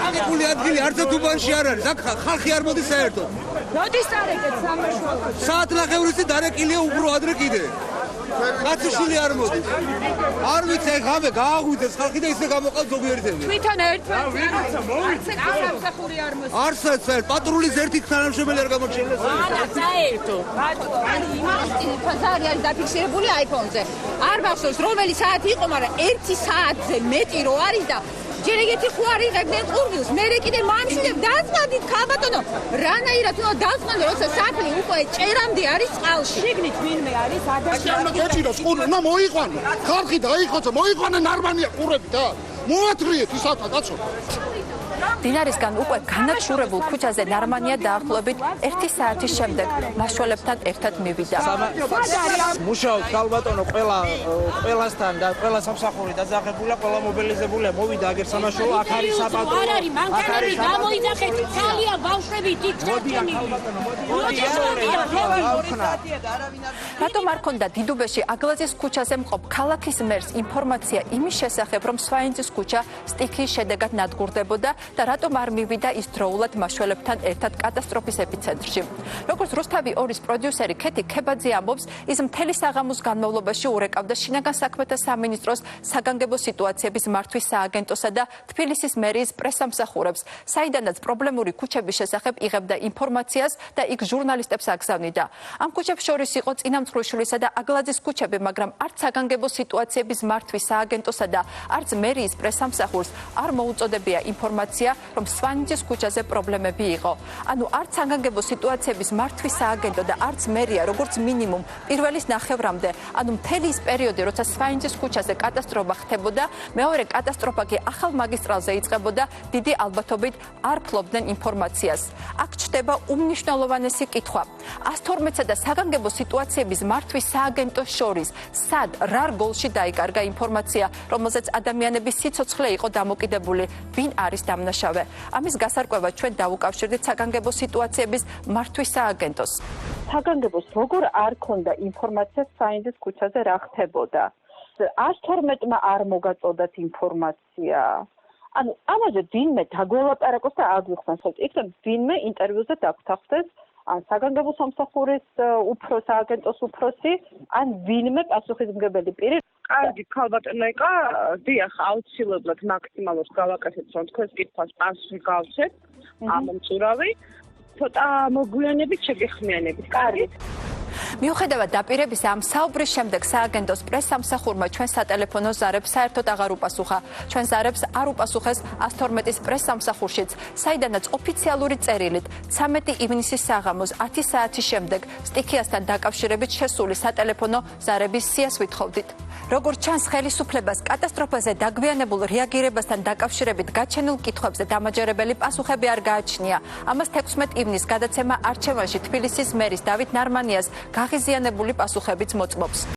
აგებული ადგილი არც უბანში არ არის. აქ ხალხი არ მოდის საერთოდ. როდის დარეკეთ სამაშველო? საათნახევრისი დარეკილია უფრო ადრე კიდე. კაცოშვილი არ მოდის. არ ვიცი, ღამე გააღვიძეს ხალხი და ისე გამოყავს ზოგიერთები. თვითონ ერთ-ერთი სამსახური არ მოსწონს. არცაც პატრულის ერთი თანამშრომელი არ გამოჩენილა. არა, საერთო. ანუ იმას ფაზარი არის დაფიქსირებული iPhone-ზე. არ მახსოვს რომელი საათი იყო, მაგრამ 1 საათზე მეტი რო არის და ჯერ ეგეთი ხო არ იღებდნენ ყურგილს. მე კიდე მამშვიდებ დაწყდით ქალბატონო. რანაირად უნდა დაწყდნენ, როცა სახლი უკვე ჭერამდე არის წყალში. შიგნით ვინმე არის ადამიანი. გეჭიროს ყურე, ნა მოიყვანო. ხალხი დაიხოცო, მოიყვანე ნარმანია ყურები და მოათრიეთ ის აკა კაცო. დინარისგან უკვე განადგურებულ ქუჩაზე ნარმანია დაახლოებით 1 საათის შემდეგ მაშველებთან ერთად მივიდა. მუშაობს ქალბატონო ყველასთან და ყველა სამსახური დაძაღებულია, ყველა მობილიზებულია, მოვიდა აგერ სამაშველო, აქ არის საპატრო. არ არის მანქანები გამოიძახეთ, ძალიან ბავშვები თითქოსტენი. რატომ არ ქონდა დიდუბეში აგლაძის ქუჩაზე მყოფ ქალაქის მერს ინფორმაცია იმის შესახებ, რომ სვაინძის ქუჩა სტიქიის შედეგად ნადგურდებოდა და რატომ არ მივიდა ის დროულად მაშველებთან ერთად კატასტროფის ეპიცენტრში. როგორც რუსთავი 2-ის პროდიუსერი ქეთი ქებაძე ამბობს, ის მთელი საღამოს განმავლობაში ურეკავდა შინაგან საქმეთა სამინისტროს საგანგებო სიტუაციების მართვის სააგენტოსა და თბილისის მერიის პრესსამსახურებს, საიდანაც პრობლემური ქუჩების შესახებ იღებდა ინფორმაციას და იქ ჟურნალისტებს აგზავნიდა. ამ ქუჩებს შორის იყო წინამძღვრიშვილისა და აგლაძის ქუჩები, მაგრამ არც საგანგებო სიტუაციების მართვის სააგენტოსა და არც მერიის პრესსამსახურს არ მოუწოდებია ინფორმაცია, რომ სვანიძის ქუჩაზე პრობლემები იყო. ანუ არც საგანგებო სიტუაციების მართვის სააგენტო და არც მერია, როგორც მინიმუმ პირველის ნახევრამდე, ანუ მთელი ის პერიოდი, როცა სვანიძის ქუჩაზე კატასტროფა ხდებოდა, მეორე კატასტროფა კი ახალ მაგისტრალზე იწყებოდა, დიდი ალბათობით არ ფლობდნენ ინფორმაციას. აქ ჩდება უმნიშვნელოვანესი კითხვა. 112-სა და საგანგებო სიტუაციების მართვის სააგენტოს შორის, სად რა რგოლში დაიკარგა ინფორმაცია, რომელზეც ადამიანების სიცოცხლე იყო დამოკიდებული, ვინ არის დამნაშავე. ამის გასარკვევად ჩვენ დავუკავშირდით საგანგებო სიტუაციების მართვის სააგენტოს. საგანგებოს როგორ არ ქონდა ინფორმაცია სვაინძის ქუჩაზე რა ხდებოდა? 112-მა არ მოგაწოდათ ინფორმაცია. ანუ ამაზე ვინმე დაგველაპარაკოს და აგვიხსნას, იქნებ ვინმე ინტერვიუზე დაგთახდეს ან საგანგებო სამსახურის სააგენტოს უფროსი, ან ვინმე პასუხისმგებელი პირი. კარგი ქალბატონიკა, დიახ, აუცილებლად მაქსიმალურს გავაკეთეთ, რომ თქვენს კითხვას პასუხი გავცეთ, ამომწურავი, ცოტა მოგვიანებით შეგეხმიანებით. კარგი. მიუხედავად დაპირებისა, ამ საუბრის შემდეგ სააგენტოს პრესსამსახურმა ჩვენ სატელეფონო ზარებს საერთოდ აღარ უპასუხა. ჩვენ ზარებს არ უპასუხეს 112-ის პრესსამსახურშიც, საიდანაც ოფიციალური წერილით 13 ივნისის საღამოს 10 საათის შემდეგ სტიქიასთან დაკავშირებით შესული სატელეფონო ზარების სიას ვითხოვდით. როგორც ჩანს, ხელისუფლებას კატასტროფაზე დაგვიანებულ რეაგირებასთან დაკავშირებით გაჩენილ კითხვებზე დამაჯერებელი პასუხები არ გააჩნია. ამას 16 ივნისს გადაცემა არჩევანში თბილისის მერის დავით ნარმანიას გაღიზიანებული პასუხებიც მოწმობს.